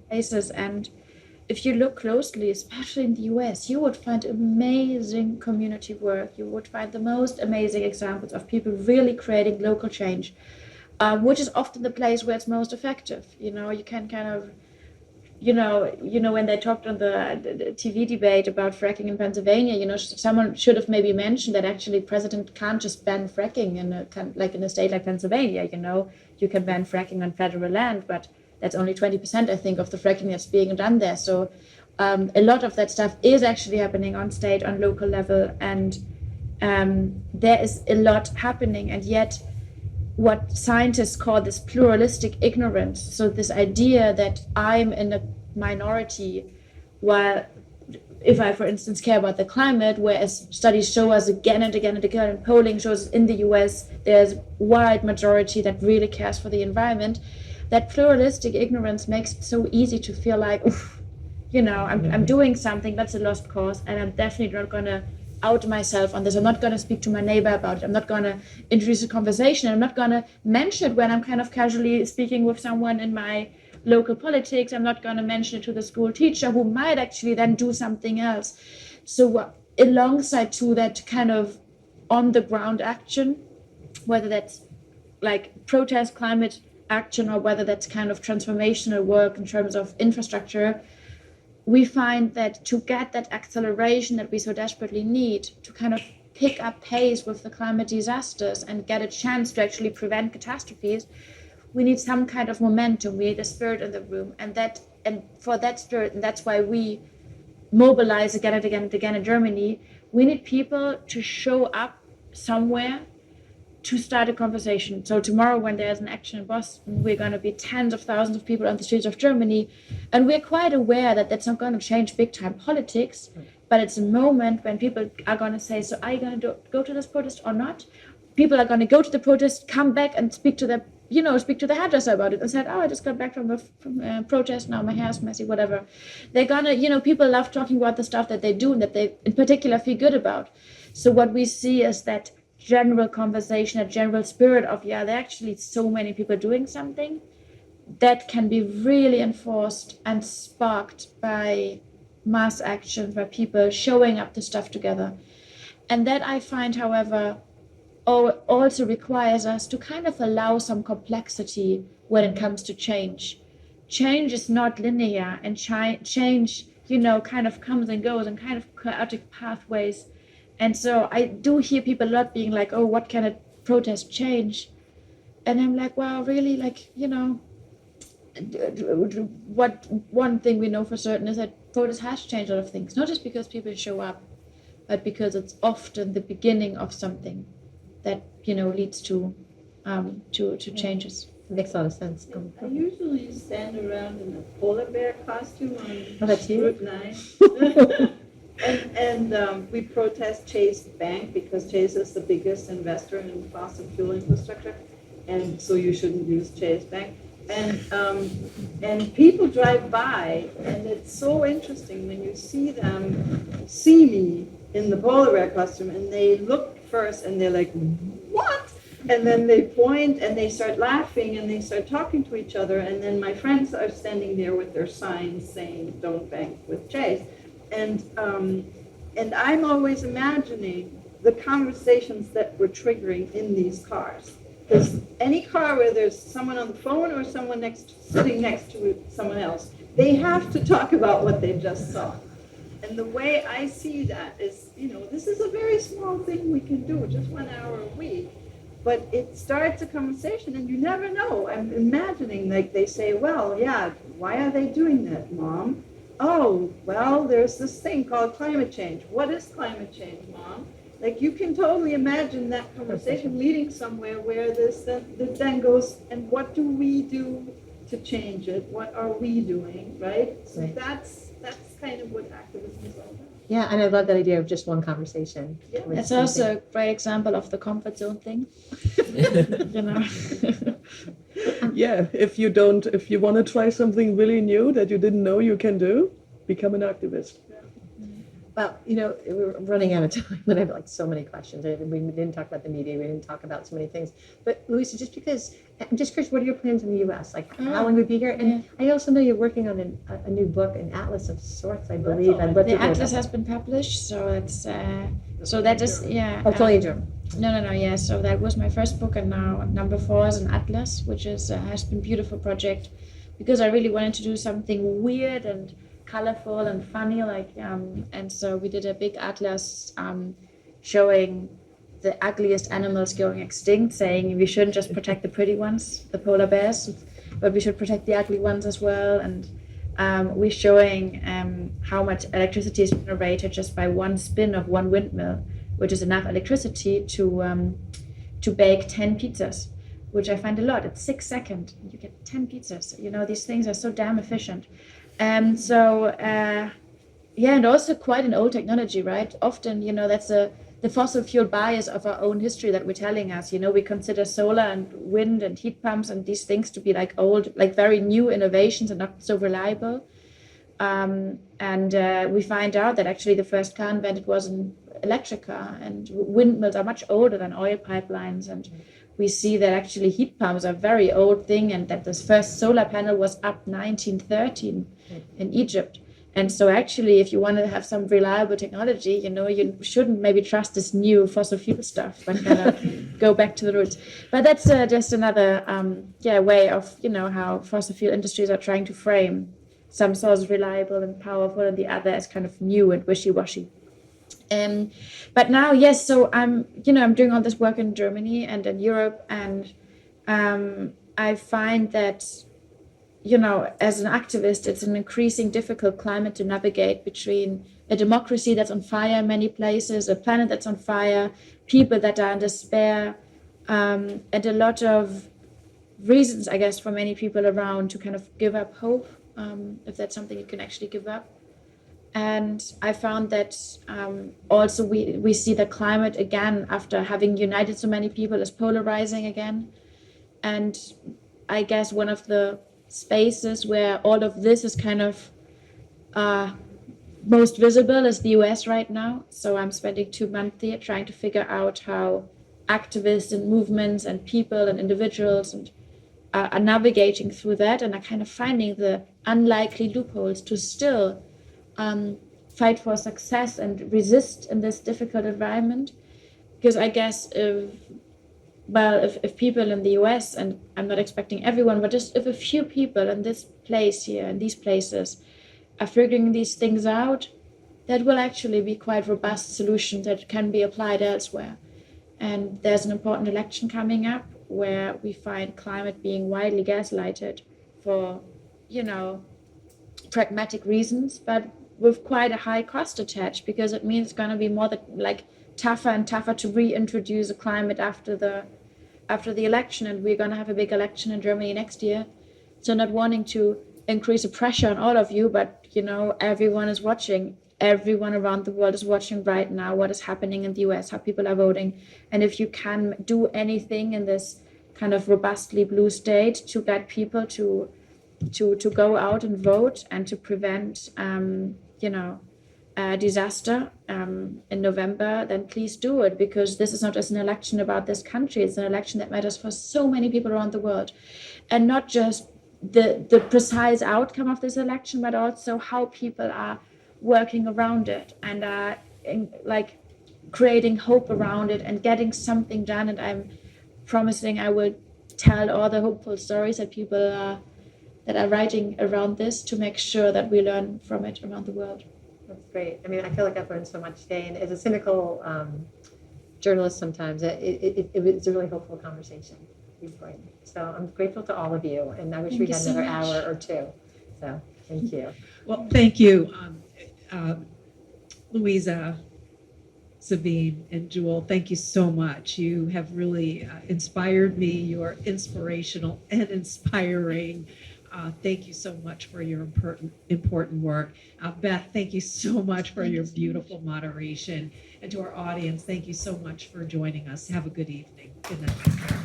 places. And if you look closely, especially in the US, you would find amazing community work. You would find the most amazing examples of people really creating local change, which is often the place where it's most effective. You know, you can kind of, when they talked on the TV debate about fracking in Pennsylvania, someone should have maybe mentioned that actually president can't just ban fracking in a state like Pennsylvania. You can ban fracking on federal land, but that's only 20%, I think, of the fracking that's being done there. So a lot of that stuff is actually happening on state, on local level, and there is a lot happening. And yet what scientists call this pluralistic ignorance, so this idea that I'm in a minority, while if I, for instance, care about the climate, whereas studies show us again and again and again, and polling shows in the US, there's a wide majority that really cares for the environment. That pluralistic ignorance makes it so easy to feel like, oof, I'm doing something that's a lost cause, and I'm definitely not going to out myself on this. I'm not going to speak to my neighbor about it. I'm not going to introduce a conversation. I'm not going to mention it when I'm kind of casually speaking with someone in my local politics. I'm not going to mention it to the school teacher who might actually then do something else. So alongside to that kind of on the ground action, whether that's like protest, climate action, or whether that's kind of transformational work in terms of infrastructure, we find that to get that acceleration that we so desperately need to kind of pick up pace with the climate disasters and get a chance to actually prevent catastrophes, we need some kind of momentum. We need a spirit in the room, and for that spirit, and that's why we mobilize again and again and again in Germany. We need people to show up somewhere to start a conversation. So tomorrow, when there's an action in Boston, we're going to be tens of thousands of people on the streets of Germany, and we're quite aware that that's not going to change big time politics, but it's a moment when people are going to say, so are you going to go to this protest or not? People are going to go to the protest, come back and speak to the hairdresser about it, and said, oh, I just got back from a protest, now my hair's messy, whatever. They're gonna, people love talking about the stuff that they do and that they in particular feel good about. So what we see is that general conversation, a general spirit of, there are actually so many people doing something that can be really enforced and sparked by mass action, by people showing up to stuff together. And that I find, however, also requires us to kind of allow some complexity when it comes to change. Change is not linear, and change, kind of comes and goes in kind of chaotic pathways. And so I do hear people a lot being like, oh, what can a protest change? And I'm like, well, really, what one thing we know for certain is that protest has changed a lot of things, not just because people show up, but because it's often the beginning of something that leads to changes. It makes a lot of sense. I usually stand around in a polar bear costume on that's you? Route 9. and we protest Chase Bank because Chase is the biggest investor in fossil fuel infrastructure, and so you shouldn't use Chase Bank. And people drive by, and it's so interesting when you see them see me in the polar bear costume, and they look first and they're like, what? And then they point and they start laughing and they start talking to each other, and then my friends are standing there with their signs saying don't bank with Chase. And I'm always imagining the conversations that we're triggering in these cars. Because any car where there's someone on the phone or someone sitting next to someone else, they have to talk about what they just saw. And the way I see that is, this is a very small thing we can do, just 1 hour a week. But it starts a conversation, and you never know. I'm imagining, like, they say, well, yeah, why are they doing that, Mom? Oh, well, there's this thing called climate change. What is climate change, Mom? Like, you can totally imagine that conversation leading somewhere where this then goes, and what do we do to change it? What are we doing, right? So Right. that's kind of what activism is all about. Yeah, and I love that idea of just one conversation. Yeah. It's also a great example of the comfort zone thing. Yeah, if you want to try something really new that you didn't know you can do, become an activist. Well, we're running out of time, and I have like so many questions. We didn't talk about the media. We didn't talk about so many things. But Luisa, just because, I'm just curious, what are your plans in the U.S.? Like, how long will you be here? And I also know you're working on a new book, an atlas of sorts, I believe. The atlas has been published, so it's so that is Oh, it's only in German. No. Yeah, so that was my first book, and now number 4 is an atlas, which is has been a beautiful project, because I really wanted to do something weird and colorful and funny, and so we did a big atlas showing the ugliest animals going extinct, saying we shouldn't just protect the pretty ones, the polar bears, but we should protect the ugly ones as well. And we're showing how much electricity is generated just by one spin of one windmill, which is enough electricity to bake 10 pizzas, which I find a lot. It's 6 seconds, you get 10 pizzas. These things are so damn efficient. And and also quite an old technology, right? Often, that's the fossil fuel bias of our own history that we're telling us. We consider solar and wind and heat pumps and these things to be like old, like very new innovations and not so reliable. We find out that actually the first car invented was an electric car, and windmills are much older than oil pipelines. And we see that actually heat pumps are a very old thing, and that this first solar panel was up 1913 in Egypt. And so actually, if you want to have some reliable technology, you shouldn't maybe trust this new fossil fuel stuff, but kind of go back to the roots. But that's just another way of, how fossil fuel industries are trying to frame some source reliable and powerful, and the other is kind of new and wishy-washy. But now, yes, so I'm doing all this work in Germany and in Europe, and I find that, as an activist, it's an increasing difficult climate to navigate between a democracy that's on fire in many places, a planet that's on fire, people that are in despair, and a lot of reasons, I guess, for many people around to kind of give up hope, if that's something you can actually give up. And I found that also we see the climate again, after having united so many people, is polarizing again. And I guess one of the spaces where all of this is kind of most visible is the US right now. So I'm spending 2 months here trying to figure out how activists and movements and people and individuals and are navigating through that, and are kind of finding the unlikely loopholes to still fight for success and resist in this difficult environment. Because I guess if people in the US, and I'm not expecting everyone, but just if a few people in this place here, in these places, are figuring these things out, that will actually be quite robust solutions that can be applied elsewhere. And there's an important election coming up where we find climate being widely gaslighted for, pragmatic reasons, but with quite a high cost attached, because it means it's going to be more tougher and tougher to reintroduce a climate after the election, and we're going to have a big election in Germany next year. So not wanting to increase the pressure on all of you, but everyone is watching. Everyone around the world is watching right now what is happening in the US, how people are voting. And if you can do anything in this kind of robustly blue state to get people to go out and vote and to prevent disaster in November, then please do it, because this is not just an election about this country. It's an election that matters for so many people around the world, and not just the precise outcome of this election, but also how people are working around it and are creating hope around it and getting something done. And I'm promising I will tell all the hopeful stories that people that are writing around this, to make sure that we learn from it around the world. That's great. I mean, I feel like I've learned so much today, and as a cynical journalist, sometimes it was a really hopeful conversation. So I'm grateful to all of you, and I wish we had another hour or two. So thank you. Well, thank you, Luisa, Sabine, and Jule. Thank you so much. You have really inspired me. You're inspirational and inspiring. Thank you so much for your important work. Beth, thank you so much for your beautiful moderation. And to our audience, thank you so much for joining us. Have a good evening. Good night.